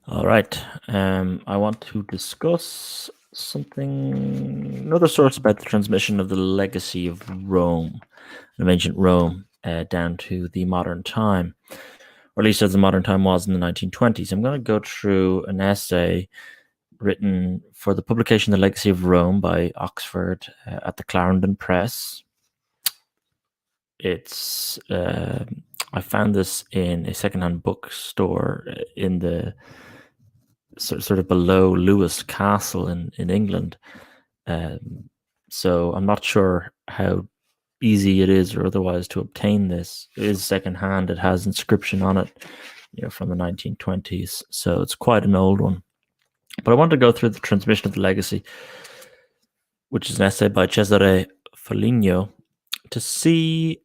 All right. I want to discuss another source about the transmission of the legacy of Rome, of ancient Rome, down to the modern time, or at least as the modern time was in the 1920s. I'm going to go through an essay written for the publication The Legacy of Rome by Oxford at the Clarendon Press. It's I found this in a secondhand bookstore in the sort of below Lewes Castle in England. So I'm not sure how easy it is or otherwise to obtain this. It is secondhand. It has inscription on it, from the 1920s. So it's quite an old one. But I want to go through the transmission of the legacy, which is an essay by Cesare Foligno, to see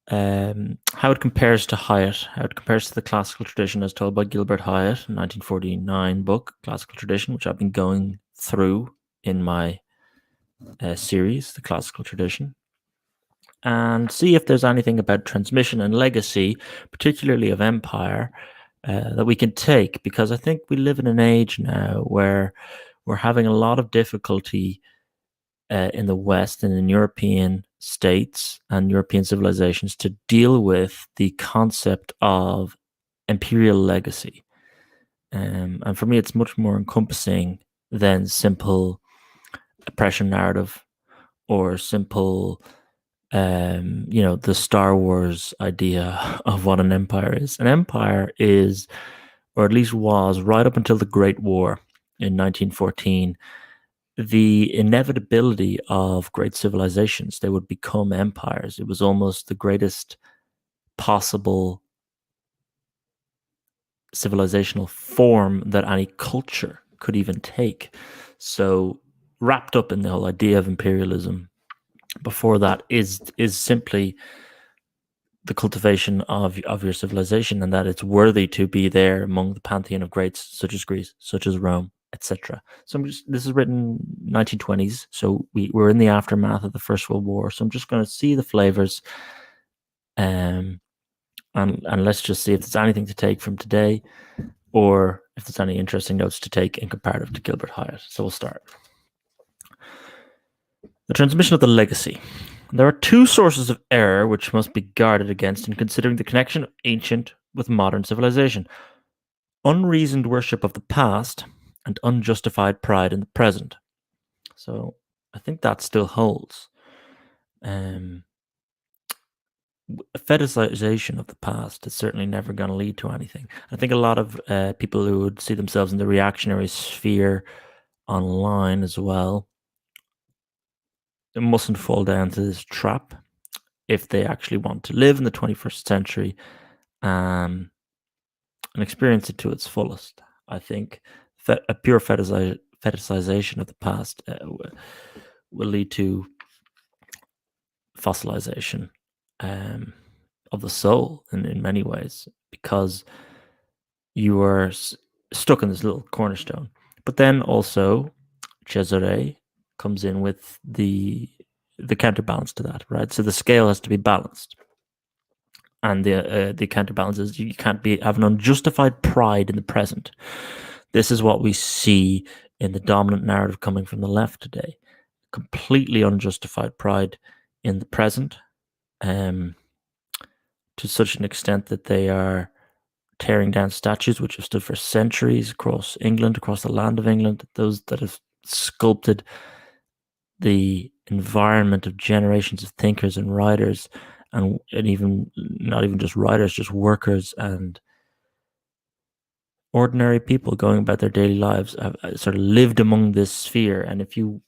how it compares to Highet, how it compares to the classical tradition as told by Gilbert Highet, 1949 book, Classical Tradition, which I've been going through in my series, The Classical Tradition, and see if there's anything about transmission and legacy, particularly of empire, that we can take, because I think we live in an age now where we're having a lot of difficulty in the West and in European states and European civilizations to deal with the concept of imperial legacy. And for me, it's much more encompassing than simple oppression narrative or simple, the Star Wars idea of what an empire is. An empire is, or at least was, right up until the Great War in 1914, the inevitability of great civilizations. They would become empires. It was almost the greatest possible civilizational form that any culture could even take. So wrapped up in the whole idea of imperialism before that is simply the cultivation of your civilization, and that it's worthy to be there among the pantheon of greats such as Greece, such as Rome, etc. So this is written 1920s, so we're in the aftermath of the First World War. So I'm just going to see the flavors, and let's just see if there's anything to take from today, or if there's any interesting notes to take in comparative to Gilbert Highet. So we'll start. The transmission of the legacy. There are two sources of error which must be guarded against in considering the connection of ancient with modern civilization: unreasoned worship of the past and unjustified pride in the present. So I think that still holds. Fetishization of the past is certainly never going to lead to anything. I think a lot of people who would see themselves in the reactionary sphere online as well, it mustn't fall down to this trap if they actually want to live in the 21st century and experience it to its fullest. I think a pure fetishization of the past will lead to fossilization of the soul in many ways, because you are stuck in this little cornerstone. But then also Cesare comes in with the counterbalance to that, right? So the scale has to be balanced, and the counterbalance is you can't have an unjustified pride in the present. This is what we see in the dominant narrative coming from the left today: completely unjustified pride in the present, to such an extent that they are tearing down statues which have stood for centuries across England, across the land of England, those that have sculpted the environment of generations of thinkers and writers, and even not even just writers, just workers and ordinary people going about their daily lives have sort of lived among this sphere. And if you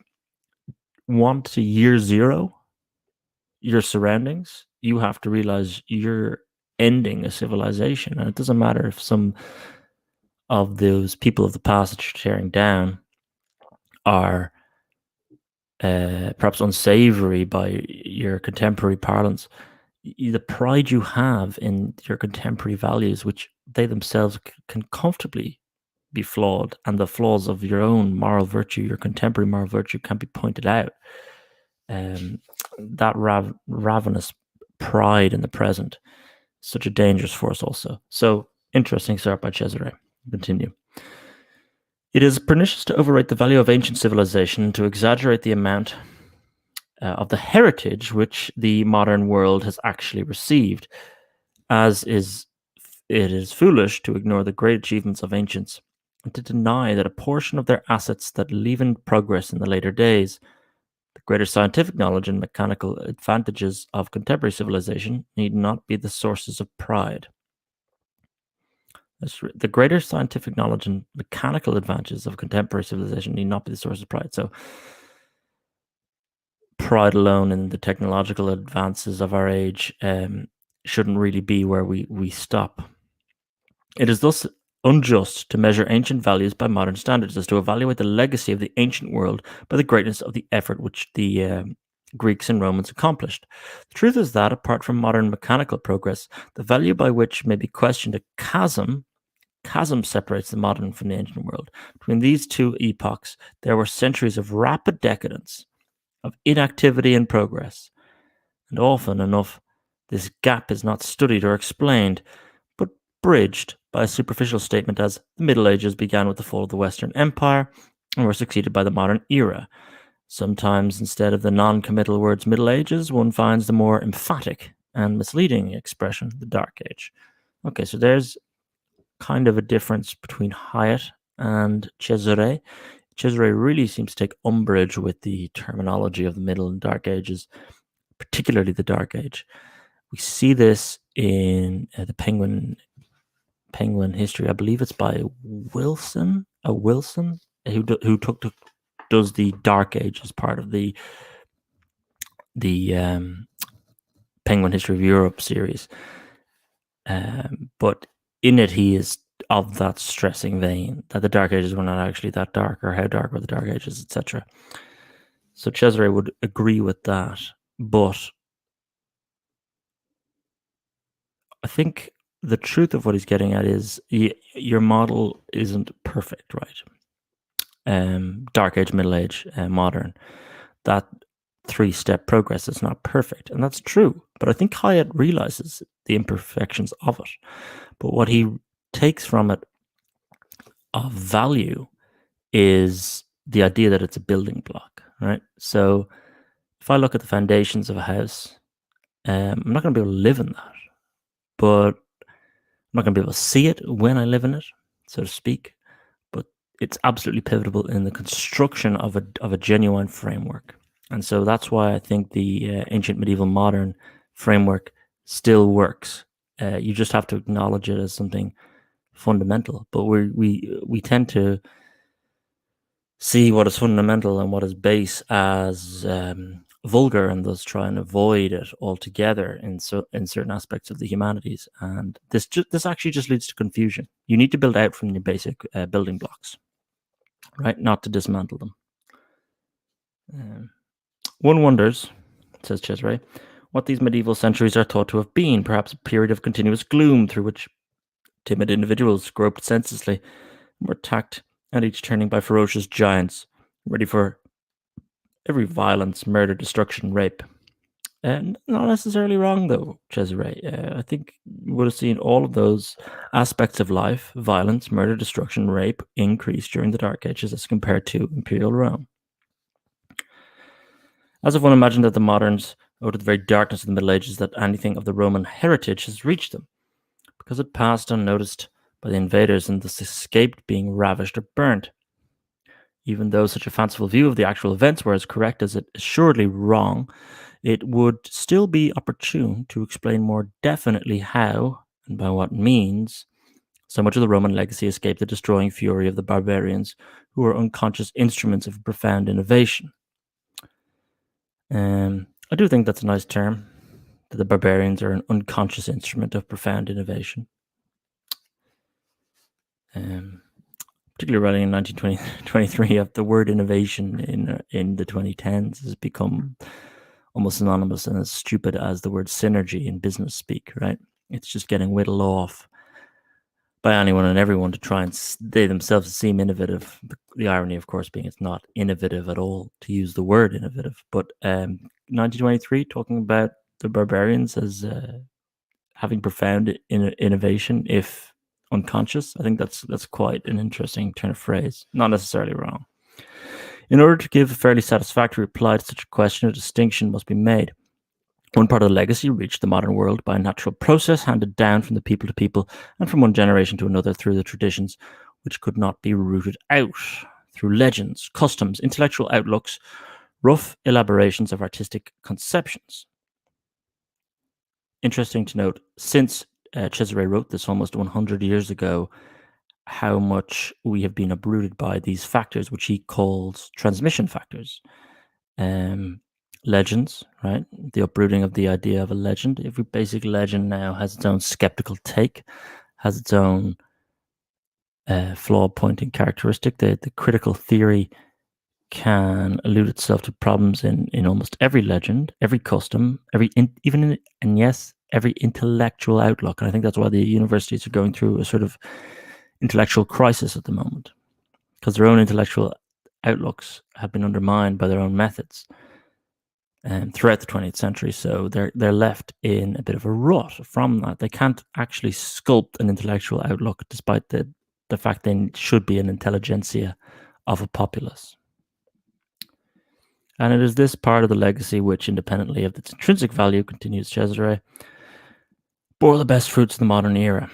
want to year zero your surroundings, you have to realize you're ending a civilization. And it doesn't matter if some of those people of the past that you're tearing down are perhaps unsavory by your contemporary parlance. The pride you have in your contemporary values, which they themselves can comfortably be flawed, and the flaws of your own moral virtue, your contemporary moral virtue, can be pointed out. That ravenous pride in the present, such a dangerous force also. So interesting start by Cesare. Continue. It is pernicious to overrate the value of ancient civilization and to exaggerate the amount of the heritage which the modern world has actually received, as it is foolish to ignore the great achievements of ancients and to deny that a portion of their assets that leavened progress in the later days, the greater scientific knowledge and mechanical advantages of contemporary civilization, need not be the sources of pride. The greater scientific knowledge and mechanical advantages of contemporary civilization need not be the source of pride. So, pride alone in the technological advances of our age shouldn't really be where we stop. It is thus unjust to measure ancient values by modern standards, as to evaluate the legacy of the ancient world by the greatness of the effort which the Greeks and Romans accomplished. The truth is that, apart from modern mechanical progress, the value by which may be questioned a chasm separates the modern from the ancient world. Between these two epochs, there were centuries of rapid decadence, of inactivity and progress, and often enough, this gap is not studied or explained, but bridged by a superficial statement as the Middle Ages began with the fall of the Western Empire and were succeeded by the modern era. Sometimes, instead of the non-committal words Middle Ages, one finds the more emphatic and misleading expression, the Dark Age. Okay, so there's kind of a difference between Highet and Cesare. Cesare really seems to take umbrage with the terminology of the Middle and Dark Ages, particularly the Dark Age. We see this in the Penguin history. I believe it's by Wilson, who does the Dark Age as part of the Penguin History of Europe series. But in it, he is of that stressing vein that the Dark Ages were not actually that dark, or how dark were the Dark Ages, etc. So Cesare would agree with that, but I think the truth of what he's getting at is your model isn't perfect, right? Dark Age, Middle Age, modern. That three-step progress is not perfect, and that's true. But I think Highet realizes the imperfections of it. But what he takes from it of value is the idea that it's a building block, right? So if I look at the foundations of a house, I'm not going to be able to live in that, but I'm not going to be able to see it when I live in it, so to speak. But it's absolutely pivotal in the construction of a genuine framework. And so that's why I think the ancient, medieval, modern framework still works. You just have to acknowledge it as something fundamental. But we tend to see what is fundamental and what is base as vulgar, and thus try and avoid it altogether in certain aspects of the humanities. And this actually just leads to confusion. You need to build out from your basic building blocks, right? Not to dismantle them. One wonders, says Cesare, what these medieval centuries are thought to have been, perhaps a period of continuous gloom through which timid individuals groped senselessly and were attacked at each turning by ferocious giants, ready for every violence, murder, destruction, rape. And not necessarily wrong, though, Cesare. I think you would have seen all of those aspects of life, violence, murder, destruction, rape, increase during the Dark Ages as compared to Imperial Rome. As if one imagined that the moderns owe to the very darkness of the Middle Ages that anything of the Roman heritage has reached them, because it passed unnoticed by the invaders and thus escaped being ravished or burnt. Even though such a fanciful view of the actual events were as correct as it is assuredly wrong, it would still be opportune to explain more definitely how, and by what means, so much of the Roman legacy escaped the destroying fury of the barbarians, who were unconscious instruments of profound innovation. I do think that's a nice term, that the barbarians are an unconscious instrument of profound innovation. Particularly writing in 1923, the word innovation in the 2010s has become almost synonymous and as stupid as the word synergy in business speak, right? It's just getting whittled off by anyone and everyone to try and they themselves seem innovative. The irony, of course, being it's not innovative at all to use the word innovative. But 1923, talking about the barbarians as having profound innovation, if unconscious. I think that's quite an interesting turn of phrase. Not necessarily wrong. In order to give a fairly satisfactory reply to such a question, a distinction must be made. One part of the legacy reached the modern world by a natural process handed down from the people to people and from one generation to another through the traditions which could not be rooted out, through legends, customs, intellectual outlooks, rough elaborations of artistic conceptions. Interesting to note, since Cesare wrote this almost 100 years ago, how much we have been uprooted by these factors, which he calls transmission factors. Legends, right? The uprooting of the idea of a legend. Every basic legend now has its own skeptical take, has its own flaw-pointing characteristic. The critical theory can allude itself to problems in almost every legend, every custom, every intellectual outlook. And I think that's why the universities are going through a sort of intellectual crisis at the moment, because their own intellectual outlooks have been undermined by their own methods throughout the 20th century. So they're left in a bit of a rut from that. They can't actually sculpt an intellectual outlook, despite the fact they should be an intelligentsia of a populace. And it is this part of the legacy which, independently of its intrinsic value, continues Cesare, bore the best fruits of the modern era.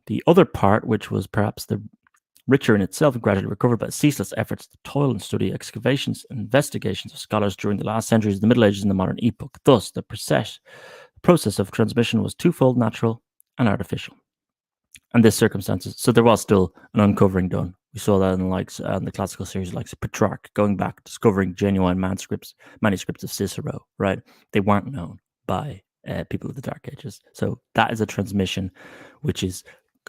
The other part, which was perhaps the richer in itself and gradually recovered by ceaseless efforts to toil and study, excavations and investigations of scholars during the last centuries of the Middle Ages and the modern epoch. Thus, the process of transmission was twofold, natural and artificial. And this circumstances, so there was still an uncovering done. We saw that in the classical series like Petrarch, going back, discovering genuine manuscripts of Cicero, right? They weren't known by people of the Dark Ages. So that is a transmission which is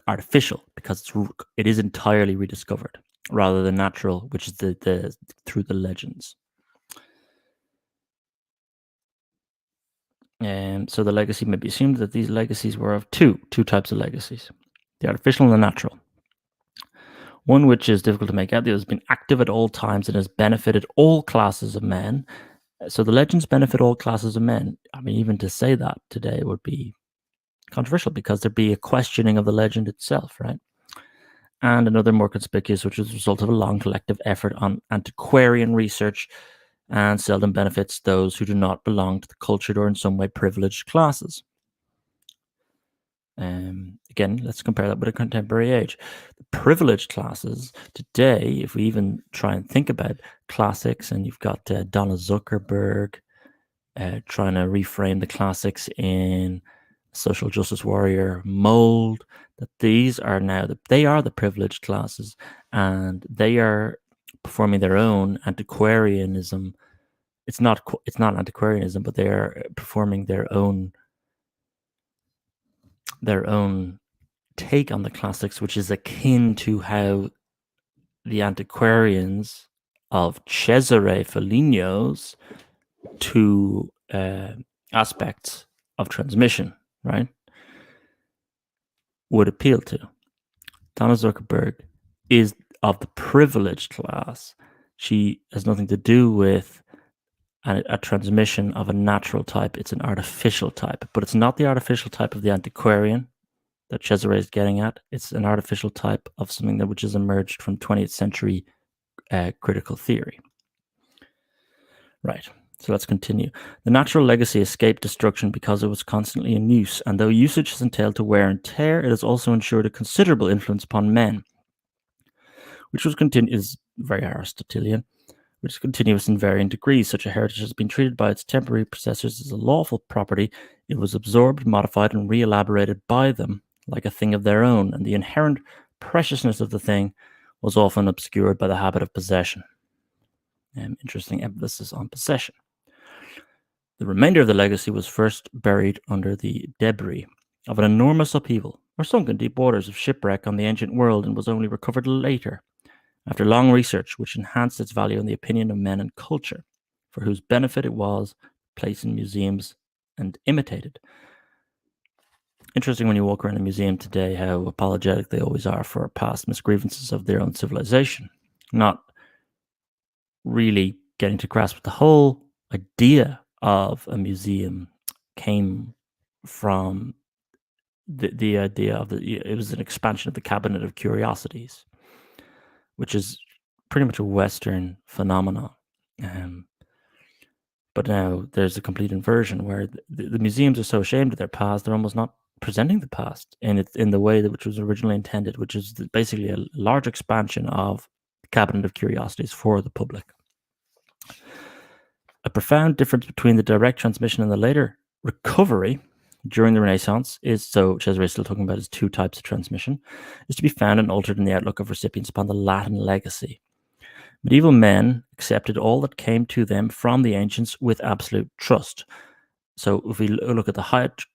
artificial, because it is entirely rediscovered, rather than natural, which is the through the legends. So the legacy may be assumed that these legacies were of two types of legacies: the artificial and the natural. One which is difficult to make out, the other has been active at all times and has benefited all classes of men. So the legends benefit all classes of men. I mean, even to say that today would be controversial, because there'd be a questioning of the legend itself, right? And another more conspicuous, which is the result of a long collective effort on antiquarian research, and seldom benefits those who do not belong to the cultured or in some way privileged classes. Again, let's compare that with a contemporary age. The privileged classes today, if we even try and think about classics, and you've got Donna Zuckerberg trying to reframe the classics in social justice warrior mold, that these are now they are the privileged classes, and they are performing their own antiquarianism. It's not antiquarianism, but they are performing their own take on the classics, which is akin to how the antiquarians of Cesare Foligno's two aspects of transmission, right, would appeal to. Donna Zuckerberg is of the privileged class. She has nothing to do with a transmission of a natural type. It's an artificial type, but it's not the artificial type of the antiquarian that Cesare is getting at. It's an artificial type of something which has emerged from 20th century critical theory. Right. So let's continue. The natural legacy escaped destruction because it was constantly in use, and though usage has entailed to wear and tear, it has also ensured a considerable influence upon men, which is very Aristotelian, which is continuous in varying degrees. Such a heritage has been treated by its temporary possessors as a lawful property. It was absorbed, modified, and re-elaborated by them like a thing of their own, and the inherent preciousness of the thing was often obscured by the habit of possession. Interesting emphasis on possession. The remainder of the legacy was first buried under the debris of an enormous upheaval, or sunk in deep waters of shipwreck on the ancient world, and was only recovered later, after long research, which enhanced its value in the opinion of men and culture, for whose benefit it was placed in museums and imitated. Interesting when you walk around a museum today how apologetic they always are for past misgrievances of their own civilization, not really getting to grasp the whole idea of a museum came from the idea of it was an expansion of the cabinet of curiosities, which is pretty much a Western phenomenon. But now there's a complete inversion where the museums are so ashamed of their past, they're almost not presenting the past in the way that which was originally intended, which is basically a large expansion of the cabinet of curiosities for the public. A profound difference between the direct transmission and the later recovery during the Renaissance is, so Cesare is still talking about his two types of transmission, is to be found and altered in the outlook of recipients upon the Latin legacy. Medieval men accepted all that came to them from the ancients with absolute trust. So if we look at the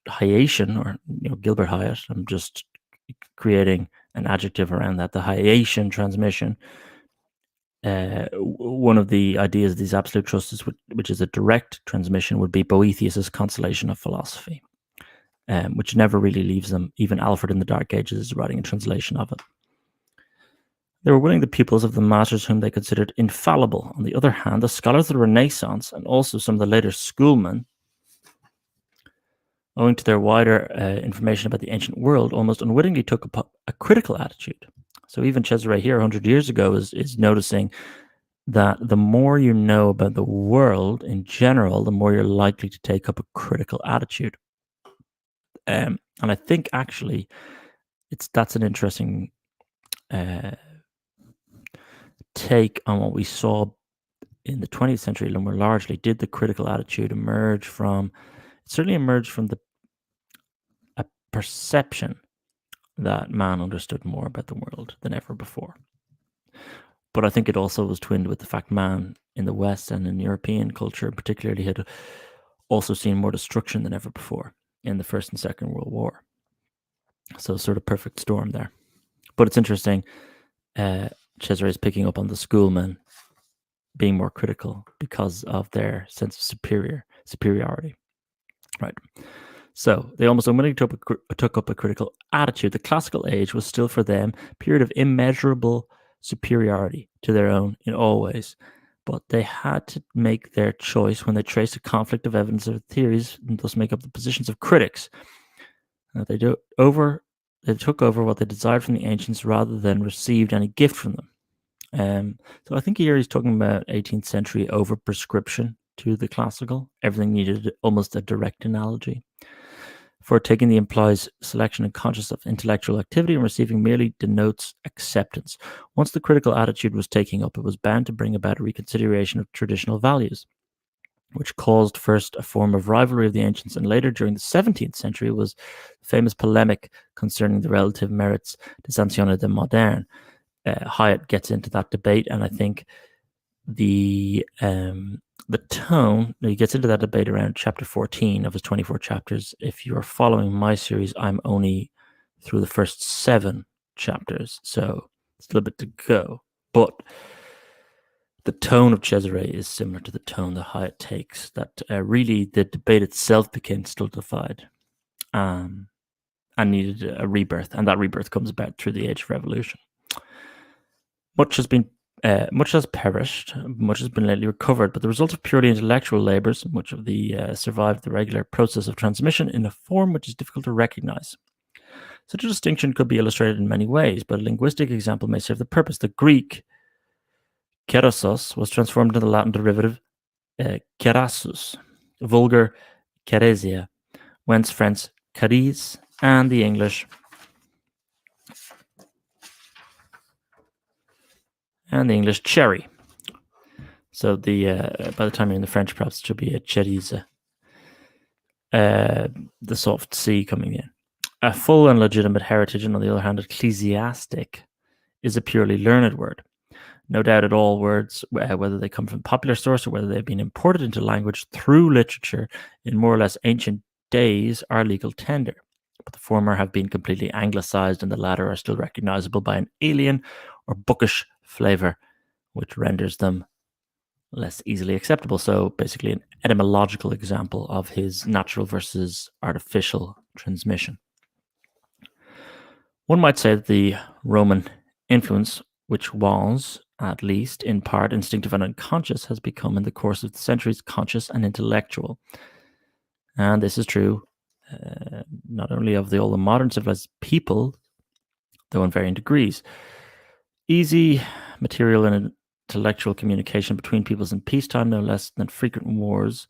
Highetian, or Gilbert Highet, I'm just creating an adjective around that, the Highetian transmission, one of the ideas of these absolute trusts, which is a direct transmission, would be Boethius's Consolation of philosophy, which never really leaves them. Even Alfred in the Dark Ages is writing a translation of it. They were willing the pupils of the masters whom they considered infallible. On the other hand, the scholars of the Renaissance, and also some of the later schoolmen, owing to their wider information about the ancient world, almost unwittingly took up a critical attitude. So even Cesare here 100 years ago is noticing that the more you know about the world in general, the more you're likely to take up a critical attitude. And I think actually that's an interesting take on what we saw in the 20th century, when we're largely did the critical attitude emerge from, it certainly emerged from a perception that man understood more about the world than ever before. But I think it also was twinned with the fact man in the West and in European culture particularly had also seen more destruction than ever before in the First and Second World War. So sort of perfect storm there. But it's interesting, Cesare is picking up on the schoolmen being more critical because of their sense of superiority. Right. So they almost unwittingly took up a critical attitude. The classical age was still for them a period of immeasurable superiority to their own in all ways. But they had to make their choice when they traced a conflict of evidence or theories and thus make up the positions of critics. They took over what they desired from the ancients rather than received any gift from them. So I think here he's talking about 18th century over-prescription to the classical. Everything needed almost a direct analogy. For taking the implies selection and conscious of intellectual activity, and receiving merely denotes acceptance. Once the critical attitude was taking up, it was bound to bring about a reconsideration of traditional values, which caused first a form of rivalry of the ancients, and later, during the 17th century, was the famous polemic concerning the relative merits des anciens et des modernes. Highet gets into that debate, and I think the tone, he gets into that debate around chapter 14 of his 24 chapters. If you are following my series, I'm only through the first 7 chapters, so it's a little bit to go. But the tone of Cesare is similar to the tone that Highet takes, that really the debate itself became stultified and needed a rebirth, and that rebirth comes about through the Age of Revolution. Much has perished, much has been lately recovered, but the result of purely intellectual labors, much of the survived the regular process of transmission in a form which is difficult to recognize. Such a distinction could be illustrated in many ways, but a linguistic example may serve the purpose. The Greek kerosos was transformed into the Latin derivative kerassus, vulgar keresia, whence French caris, and the English cherry. So by the time you're in the French, perhaps it should be a cherise. The soft C coming in. A full and legitimate heritage, and on the other hand, ecclesiastic, is a purely learned word. No doubt at all, words, whether they come from popular source or whether they've been imported into language through literature in more or less ancient days, are legal tender. But the former have been completely anglicized, and the latter are still recognizable by an alien or bookish flavor, which renders them less easily acceptable. So basically an etymological example of his natural versus artificial transmission. One might say that the Roman influence, which was, at least in part, instinctive and unconscious, has become in the course of the centuries conscious and intellectual. And this is true not only of all the modern civilized people, though in varying degrees. Easy material and intellectual communication between peoples in peacetime, no less than frequent wars,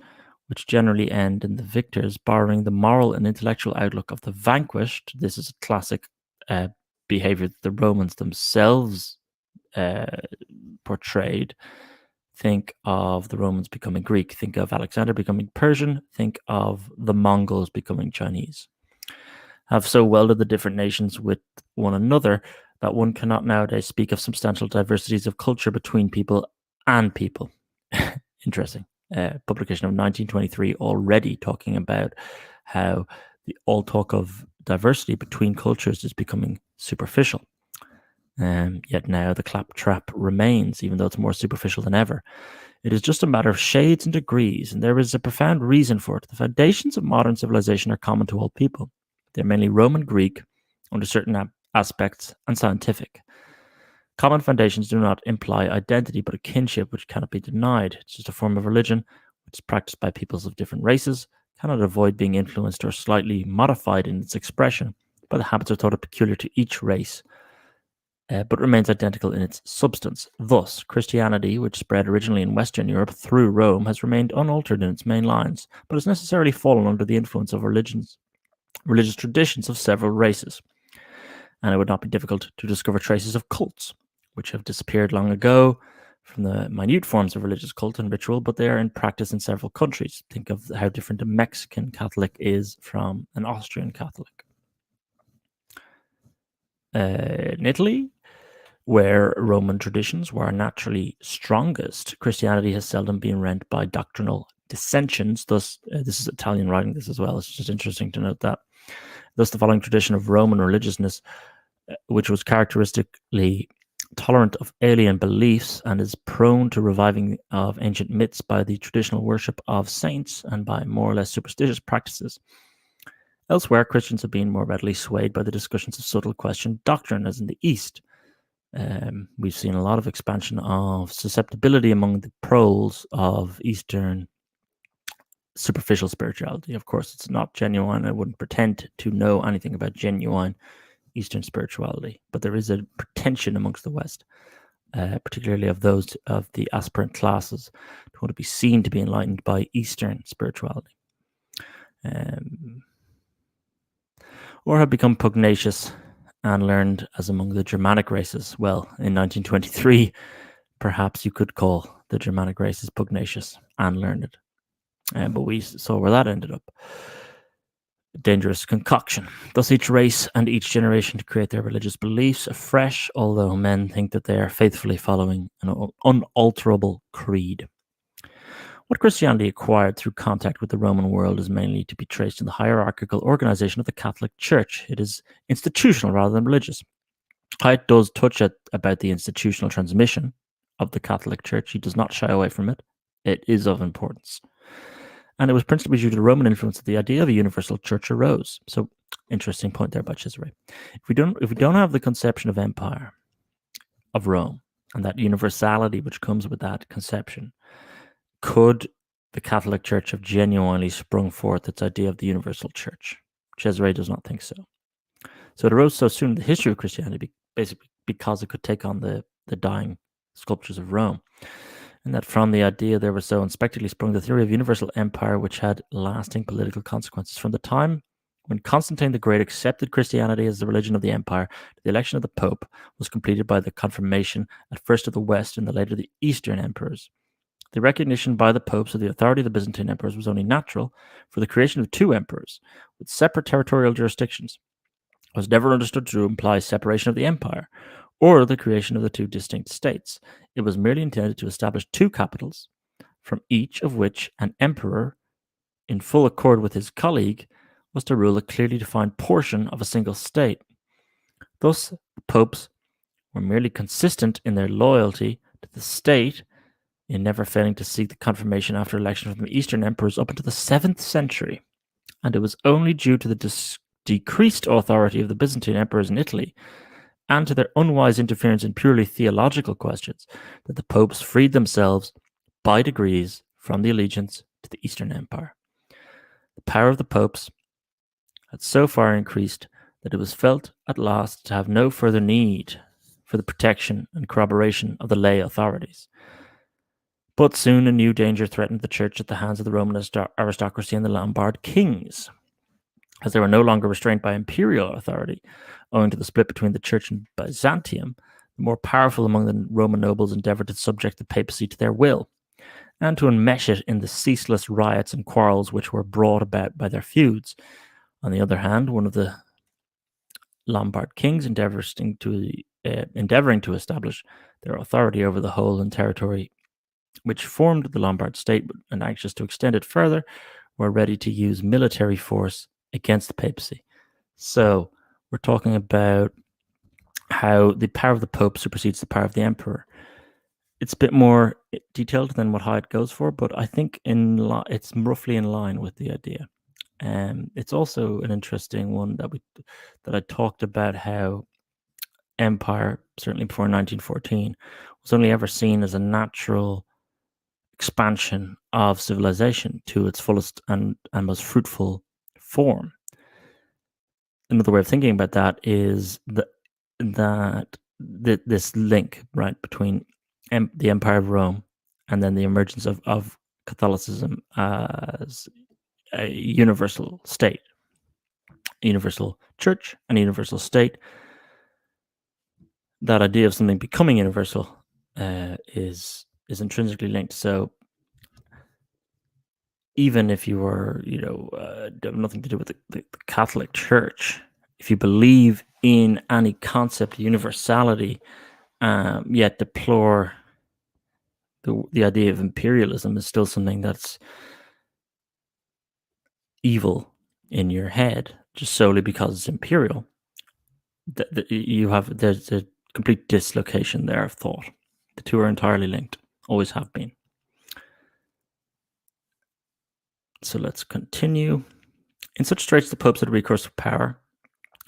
which generally end in the victors borrowing the moral and intellectual outlook of the vanquished. This is a classic behavior that the Romans themselves portrayed. Think of the Romans becoming Greek. Think of Alexander becoming Persian. Think of the Mongols becoming Chinese. Have so welded the different nations with one another that one cannot nowadays speak of substantial diversities of culture between people and people. Interesting. Publication of 1923 already talking about how all talk of diversity between cultures is becoming superficial. Yet now the claptrap remains, even though it's more superficial than ever. It is just a matter of shades and degrees, and there is a profound reason for it. The foundations of modern civilization are common to all people. They're mainly Roman Greek, under certain aspects, and scientific. Common foundations do not imply identity, but a kinship which cannot be denied. It's just a form of religion which is practiced by peoples of different races, cannot avoid being influenced or slightly modified in its expression by the habits or thought peculiar to each race, but remains identical in its substance. Thus, Christianity, which spread originally in Western Europe through Rome, has remained unaltered in its main lines, but has necessarily fallen under the influence of religious traditions of several races. And it would not be difficult to discover traces of cults, which have disappeared long ago from the minute forms of religious cult and ritual, but they are in practice in several countries. Think of how different a Mexican Catholic is from an Austrian Catholic. In Italy, where Roman traditions were naturally strongest, Christianity has seldom been rent by doctrinal dissensions. Thus, this is Italian writing this as well. It's just interesting to note that. Thus, the following tradition of Roman religiousness, which was characteristically tolerant of alien beliefs and is prone to reviving of ancient myths by the traditional worship of saints and by more or less superstitious practices. Elsewhere, Christians have been more readily swayed by the discussions of subtle question doctrine, as in the East. We've seen a lot of expansion of susceptibility among the proles of Eastern superficial spirituality. Of course, it's not genuine. I wouldn't pretend to know anything about genuine Eastern spirituality, but there is a pretension amongst the West, particularly of those of the aspirant classes, to want to be seen to be enlightened by Eastern spirituality, or have become pugnacious and learned as among the Germanic races. Well, in 1923, perhaps you could call the Germanic races pugnacious and learned. But we saw where that ended up. Dangerous concoction. Thus each race and each generation to create their religious beliefs afresh, although men think that they are faithfully following an unalterable creed. What Christianity acquired through contact with the Roman world is mainly to be traced in the hierarchical organization of the Catholic Church. It is institutional rather than religious. Highet does touch about the institutional transmission of the Catholic Church. He does not shy away from it. It is of importance. And it was principally due to the Roman influence that the idea of a universal church arose. So, interesting point there by Cesare. If we don't have the conception of empire, of Rome, and that universality which comes with that conception, could the Catholic Church have genuinely sprung forth its idea of the universal church? Cesare does not think so. So it arose so soon in the history of Christianity, basically because it could take on the dying sculptures of Rome. And that from the idea there was so unexpectedly sprung the theory of universal empire, which had lasting political consequences. From the time when Constantine the Great accepted Christianity as the religion of the empire, the election of the Pope was completed by the confirmation at first of the West and later the Eastern emperors. The recognition by the popes of the authority of the Byzantine emperors was only natural, for the creation of two emperors with separate territorial jurisdictions was never understood to imply separation of the empire or the creation of the two distinct states. It was merely intended to establish two capitals, from each of which an emperor, in full accord with his colleague, was to rule a clearly defined portion of a single state. Thus, the popes were merely consistent in their loyalty to the state, in never failing to seek the confirmation after election from the Eastern emperors up into the 7th century. And it was only due to the decreased authority of the Byzantine emperors in Italy and to their unwise interference in purely theological questions that the popes freed themselves by degrees from the allegiance to the Eastern Empire. The power of the popes had so far increased that it was felt at last to have no further need for the protection and corroboration of the lay authorities. But soon a new danger threatened the church at the hands of the Roman aristocracy and the Lombard kings, as they were no longer restrained by imperial authority, owing to the split between the church and Byzantium. The more powerful among the Roman nobles endeavored to subject the papacy to their will, and to enmesh it in the ceaseless riots and quarrels which were brought about by their feuds. On the other hand, one of the Lombard kings endeavoring to establish their authority over the whole and territory which formed the Lombard state, and anxious to extend it further, were ready to use military force against the papacy. So we're talking about how the power of the Pope supersedes the power of the Emperor. It's a bit more detailed than what Highet goes for, but I think it's roughly in line with the idea. It's also an interesting one that I talked about how empire, certainly before 1914, was only ever seen as a natural expansion of civilization to its fullest and most fruitful form. Another way of thinking about that is this link, right, between the Empire of Rome and then the emergence of Catholicism as a universal state, a universal church, and a universal state. That idea of something becoming universal is intrinsically linked. So even if you were, have nothing to do with the Catholic Church, if you believe in any concept of universality, yet deplore the idea of imperialism, is still something that's evil in your head, just solely because it's imperial. There's a complete dislocation there of thought. The two are entirely linked, always have been. So let's continue. In such straits, the popes had recourse to power.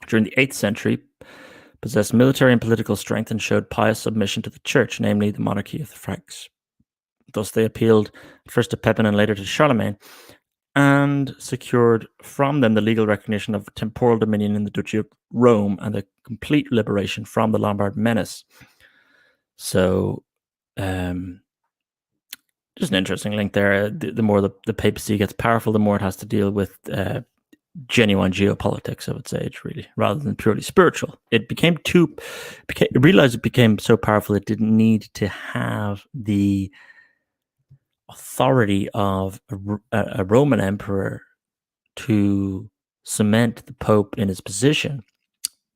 During the 8th century, possessed military and political strength and showed pious submission to the church, namely the monarchy of the Franks. Thus they appealed first to Pepin and later to Charlemagne, and secured from them the legal recognition of temporal dominion in the Duchy of Rome and a complete liberation from the Lombard menace. So, just an interesting link there. The more the papacy gets powerful, the more it has to deal with genuine geopolitics of its age, really, rather than purely spiritual. It realized it became so powerful it didn't need to have the authority of a Roman emperor to cement the Pope in his position,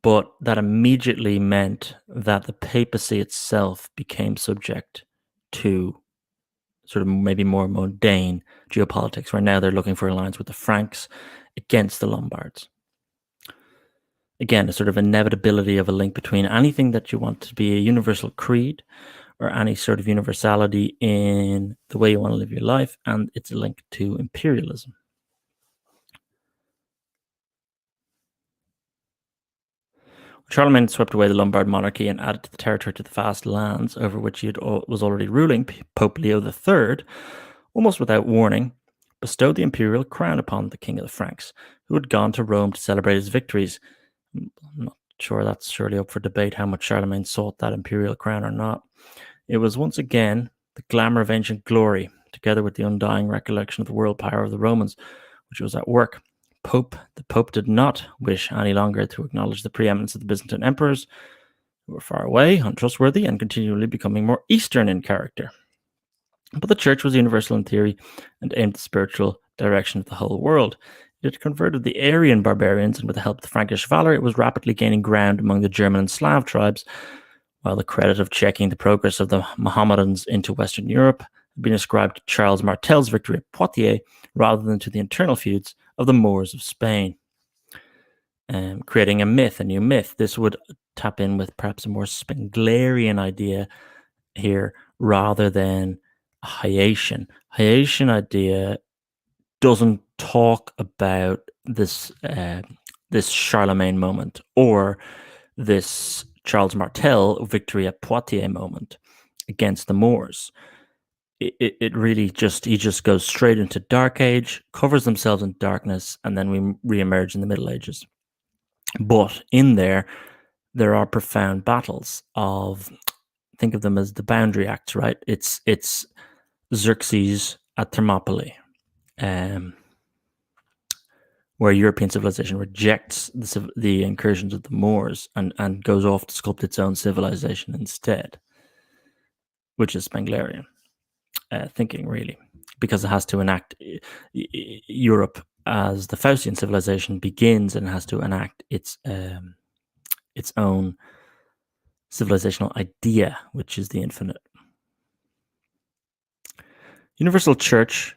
but that immediately meant that the papacy itself became subject to sort of maybe more mundane geopolitics, where now they're looking for alliance with the Franks against the Lombards. Again, a sort of inevitability of a link between anything that you want to be a universal creed or any sort of universality in the way you want to live your life, and it's a link to imperialism. Charlemagne swept away the Lombard monarchy and added to the territory to the vast lands over which he was already ruling. Pope Leo III, almost without warning, bestowed the imperial crown upon the king of the Franks, who had gone to Rome to celebrate his victories. I'm not sure, that's surely up for debate how much Charlemagne sought that imperial crown or not. It was once again the glamour of ancient glory, together with the undying recollection of the world power of the Romans, which was at work. The Pope did not wish any longer to acknowledge the preeminence of the Byzantine emperors, who were far away, untrustworthy, and continually becoming more Eastern in character. But the Church was universal in theory and aimed at the spiritual direction of the whole world. It had converted the Aryan barbarians, and with the help of the Frankish valor, it was rapidly gaining ground among the German and Slav tribes, while the credit of checking the progress of the Mohammedans into Western Europe had been ascribed to Charles Martel's victory at Poitiers rather than to the internal feuds of the Moors of Spain. Creating a new myth. This would tap in with perhaps a more Spenglerian idea here rather than a Highetian. Highetian idea doesn't talk about this Charlemagne moment or this Charles Martel victory at Poitiers moment against the Moors. it really he just goes straight into Dark Age, covers themselves in darkness, and then we re-emerge in the Middle Ages. But in there are profound battles of, think of them as the boundary acts, right? It's Xerxes at Thermopylae, where European civilization rejects the incursions of the Moors and goes off to sculpt its own civilization instead, which is Spenglerian thinking, really, because it has to enact Europe as the Faustian civilization begins, and has to enact its own civilizational idea, which is the infinite. Universal Church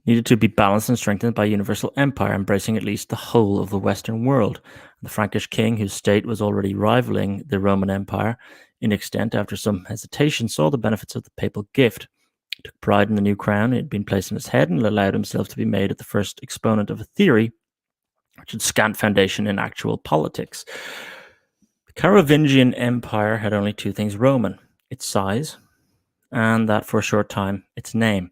needed to be balanced and strengthened by universal empire, embracing at least the whole of the Western world. The Frankish king, whose state was already rivaling the Roman Empire in extent after some hesitation, saw the benefits of the papal gift. He took pride in the new crown it had been placed on his head, and allowed himself to be made the first exponent of a theory which had scant foundation in actual politics. The Caravinjian Empire had only two things Roman: its size, and that for a short time, its name.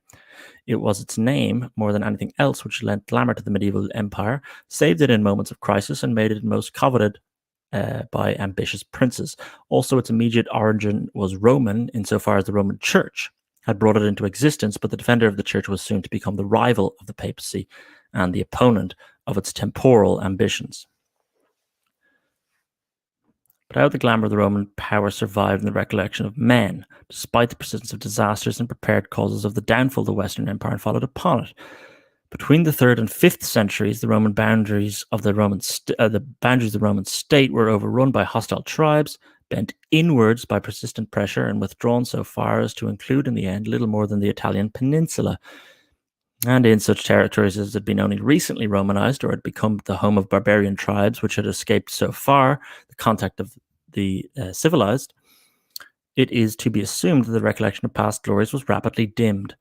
It was its name, more than anything else, which lent glamour to the medieval empire, saved it in moments of crisis, and made it most coveted by ambitious princes. Also, its immediate origin was Roman, insofar as the Roman Church had brought it into existence, but the defender of the Church was soon to become the rival of the papacy and the opponent of its temporal ambitions. But how the glamour of the Roman power survived in the recollection of men, despite the persistence of disasters and prepared causes of the downfall of the Western Empire followed upon it. Between the 3rd and 5th centuries, the boundaries of the Roman state were overrun by hostile tribes, bent inwards by persistent pressure, and withdrawn so far as to include in the end little more than the Italian peninsula. And in such territories as had been only recently Romanized, or had become the home of barbarian tribes which had escaped so far the contact of the civilized, it is to be assumed that the recollection of past glories was rapidly dimmed.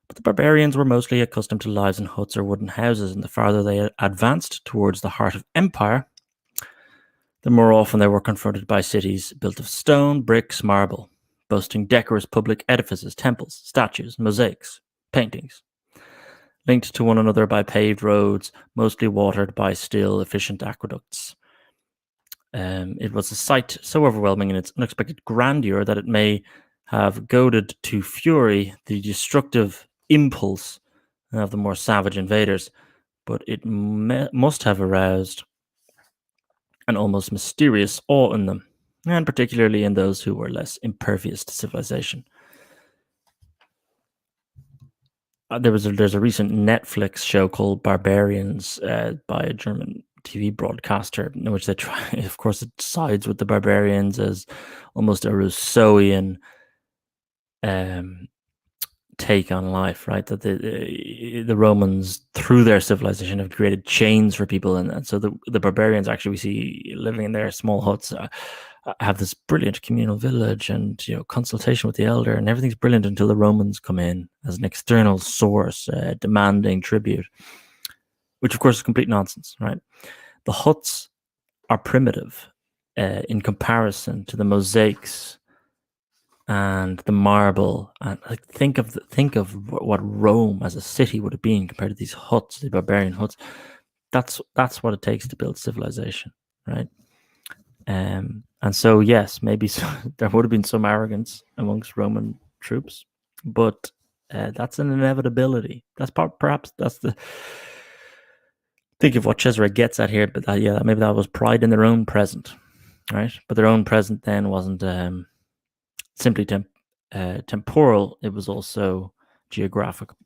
But the barbarians were mostly accustomed to lives in huts or wooden houses, and the farther they advanced towards the heart of empire, the more often they were confronted by cities built of stone, bricks, marble, boasting decorous public edifices, temples, statues, mosaics, paintings, linked to one another by paved roads, mostly watered by still efficient aqueducts. It was a sight so overwhelming in its unexpected grandeur that it may have goaded to fury the destructive impulse of the more savage invaders, but it must have aroused an almost mysterious awe in them, and particularly in those who were less impervious to civilization. There's a recent Netflix show called Barbarians by a German TV broadcaster, in which they try, of course, it sides with the barbarians as almost a Rousseauian take on life, right? That the Romans, through their civilization, have created chains for people, and so the barbarians, actually, we see living in their small huts, have this brilliant communal village, and consultation with the elder, and everything's brilliant until the Romans come in as an external source, demanding tribute, which of course is complete nonsense, right? The huts are primitive in comparison to the mosaics and the marble, and think of what Rome as a city would have been compared to these huts, the barbarian huts. That's what it takes to build civilization, right? And so, yes, maybe there would have been some arrogance amongst Roman troops, but that's an inevitability. That's perhaps that's the think of what Cesare gets at here. But maybe that was pride in their own present, right? But their own present then wasn't simply temporal; it was also geographical.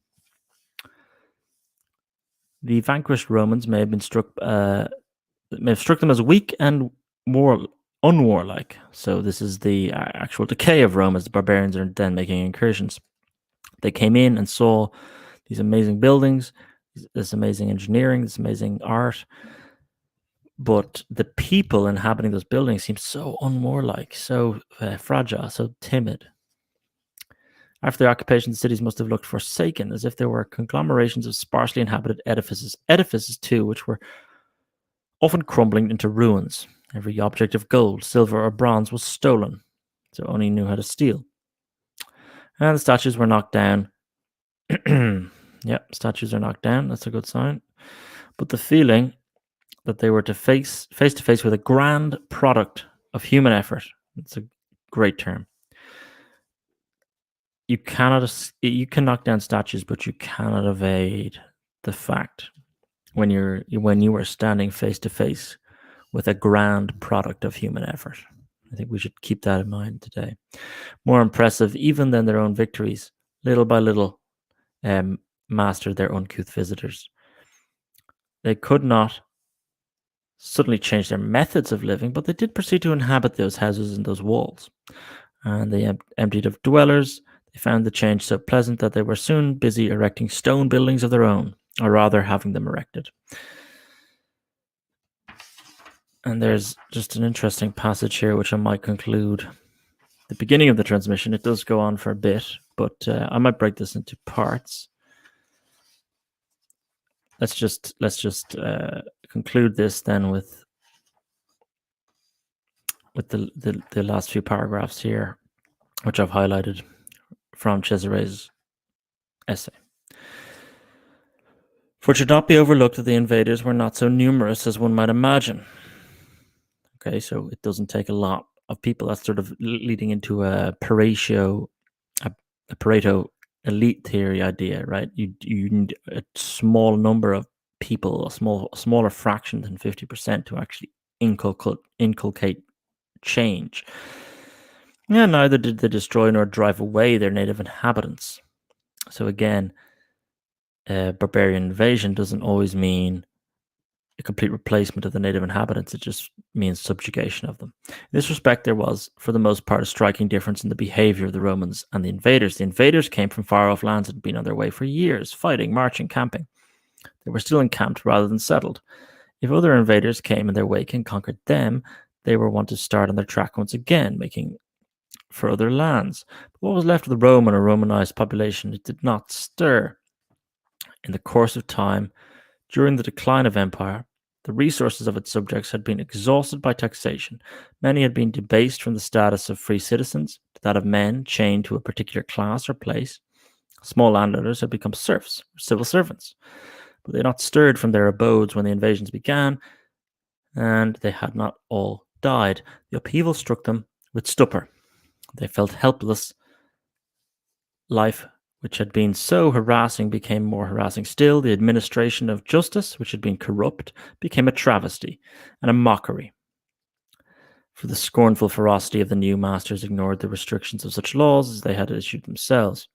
The vanquished Romans may have struck them as weak and unwarlike. So this is the actual decay of Rome as the barbarians are then making incursions. They came in and saw these amazing buildings, this amazing engineering, this amazing art, but the people inhabiting those buildings seemed so unwarlike, so fragile, so timid. After the occupation, the cities must have looked forsaken, as if they were conglomerations of sparsely inhabited edifices too, which were often crumbling into ruins. Every object of gold, silver, or bronze was stolen, so only knew how to steal. And the statues were knocked down. Yep, statues are knocked down. That's a good sign. But the feeling that they were face to face with a grand product of human effort. It's a great term. You can knock down statues, but you cannot evade the fact when you are standing face to face with a grand product of human effort. I think we should keep that in mind today. More impressive even than their own victories, little by little, mastered their uncouth visitors. They could not suddenly change their methods of living, but they did proceed to inhabit those houses and those walls. And they emptied of dwellers. They found the change so pleasant that they were soon busy erecting stone buildings of their own, or rather having them erected. And there's just an interesting passage here which I might conclude. The beginning of the transmission, it does go on for a bit, but I might break this into parts. Let's just conclude this then with the last few paragraphs here, which I've highlighted from Cesare's essay. For it should not be overlooked that the invaders were not so numerous as one might imagine. Okay, so it doesn't take a lot of people. That's sort of leading into a Pareto elite theory idea, right? You need a small number of people, a smaller fraction than 50% to actually inculcate change. Yeah, neither did they destroy nor drive away their native inhabitants. So again, barbarian invasion doesn't always mean a complete replacement of the native inhabitants. It just means subjugation of them. In this respect, there was, for the most part, a striking difference in the behavior of the Romans and the invaders. The invaders came from far-off lands and had been on their way for years, fighting, marching, camping. They were still encamped rather than settled. If other invaders came in their wake and conquered them, they were wont to start on their track once again, making for other lands. But what was left of the Roman or Romanized population, it did not stir. In the course of time, during the decline of empire, the resources of its subjects had been exhausted by taxation. Many had been debased from the status of free citizens to that of men chained to a particular class or place. Small landowners had become serfs or civil servants, but they had not stirred from their abodes when the invasions began, and they had not all died. The upheaval struck them with stupor. They felt helpless. Life, which had been so harassing, became more harassing still. The administration of justice, which had been corrupt, became a travesty and a mockery. For the scornful ferocity of the new masters ignored the restrictions of such laws as they had issued themselves.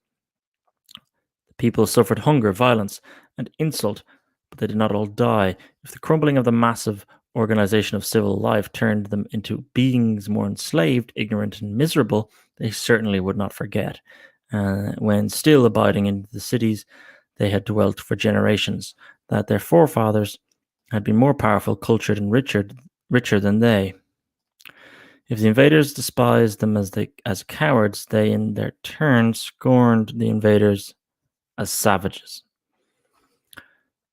The people suffered hunger, violence, and insult, but they did not all die. If the crumbling of the massive organization of civil life turned them into beings more enslaved, ignorant, and miserable, they certainly would not forget. When still abiding in the cities they had dwelt for generations, that their forefathers had been more powerful, cultured, and richer than they. If the invaders despised them as cowards, they in their turn scorned the invaders as savages.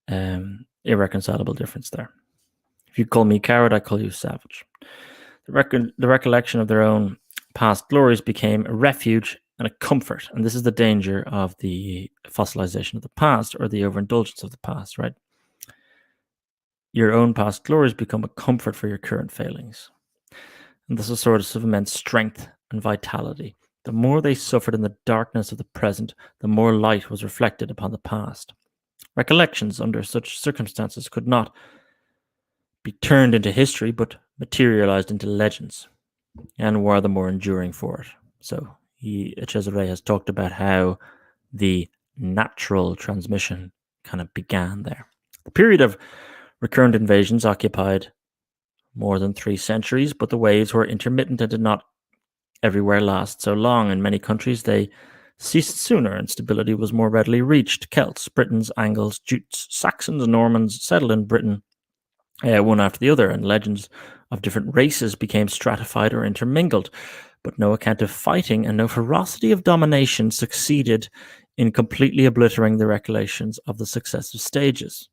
Irreconcilable difference there. If you call me coward, I call you savage. The recollection of their own past glories became a refuge and a comfort. And this is the danger of the fossilization of the past or the overindulgence of the past, right? Your own past glories become a comfort for your current failings. And this is a source of immense strength and vitality. The more they suffered in the darkness of the present, the more light was reflected upon the past. Recollections under such circumstances could not be turned into history, but materialized into legends, and were the more enduring for it. So Cesare has talked about how the natural transmission kind of began there. The period of recurrent invasions occupied more than 3 centuries, but the waves were intermittent and did not everywhere last so long. In many countries, they ceased sooner and stability was more readily reached. Celts, Britons, Angles, Jutes, Saxons, Normans settled in Britain one after the other, and legends of different races became stratified or intermingled. But no account of fighting and no ferocity of domination succeeded in completely obliterating the recollections of the successive stages.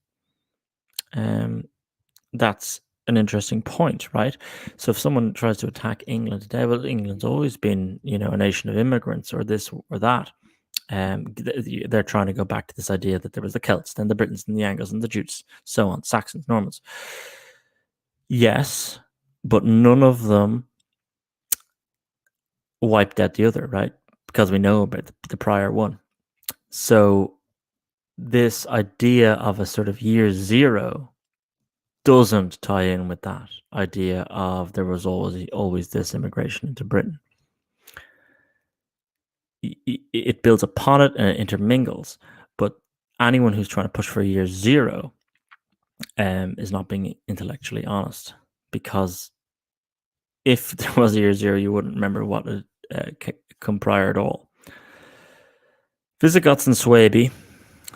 That's an interesting point, right? So if someone tries to attack England today, well, England's always been, a nation of immigrants or this or that. They're trying to go back to this idea that there was the Celts, then the Britons, and the Angles, and the Jutes, so on, Saxons, Normans. Yes, but none of them wiped out the other, right? Because we know about the prior one. So this idea of a sort of year zero doesn't tie in with that idea of there was always this immigration into Britain. It builds upon it and it intermingles, but anyone who's trying to push for a year zero is not being intellectually honest, because if there was a year zero, you wouldn't remember what had come prior at all. Visigoths and Suebi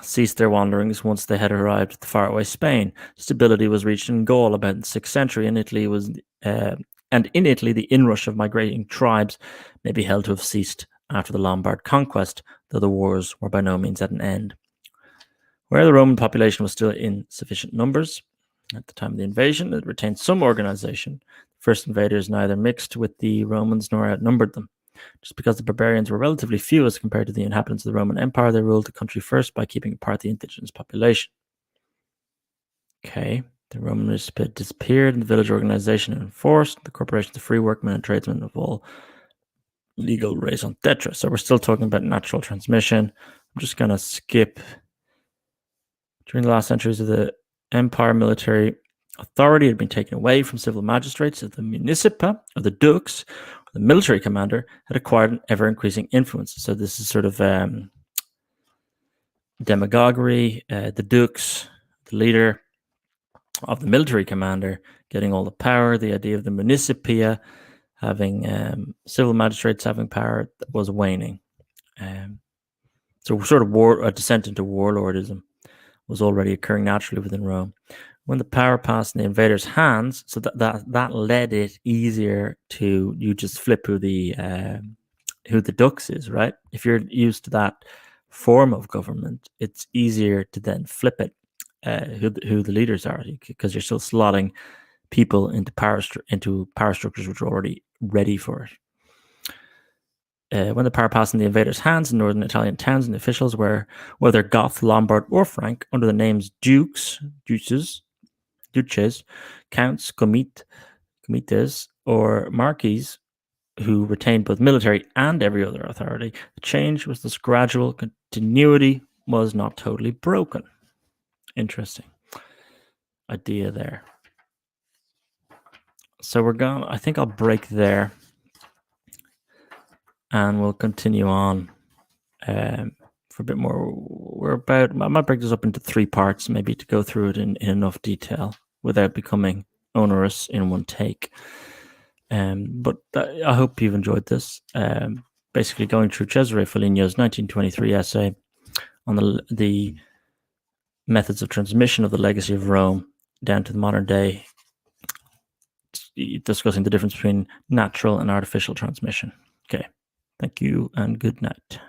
ceased their wanderings once they had arrived at the faraway Spain. Stability was reached in Gaul about the 6th century, and in Italy the inrush of migrating tribes may be held to have ceased after the Lombard conquest, though the wars were by no means at an end. Where the Roman population was still in sufficient numbers at the time of the invasion, it retained some organization. The first invaders neither mixed with the Romans nor outnumbered them. Just because the barbarians were relatively few as compared to the inhabitants of the Roman Empire, they ruled the country first by keeping apart the indigenous population. Okay, the Roman municipality disappeared, and the village organization enforced. The corporations of free workmen and tradesmen of all legal raison d'etre. So we're still talking about natural transmission. I'm just going to skip. During the last centuries of the empire, military authority had been taken away from civil magistrates. Of the municipa, or the dux, the military commander, had acquired an ever-increasing influence. So this is sort of demagoguery. The dux, the leader of the military commander, getting all the power. The idea of the municipia having civil magistrates having power was waning. So sort of a descent into warlordism was already occurring naturally within Rome. When the power passed in the invaders' hands, so that led it easier to you just flip who the dux is, right? If you're used to that form of government, it's easier to then flip it who the leaders are, because you're still slotting people into power structures which are already ready for it. When the power passed in the invaders' hands in northern Italian towns, and the officials were, whether Goth, Lombard, or Frank, under the names duces, counts, comites, or marquises, who retained both military and every other authority. The change was this gradual continuity was not totally broken. Interesting idea there. So I think I'll break there, and we'll continue on for a bit more. I might break this up into 3 parts, maybe, to go through it in enough detail without becoming onerous in one take. But I hope you've enjoyed this. Basically going through Cesare Foligno's 1923 essay on the methods of transmission of the legacy of Rome down to the modern day, discussing the difference between natural and artificial transmission. Okay, thank you and good night.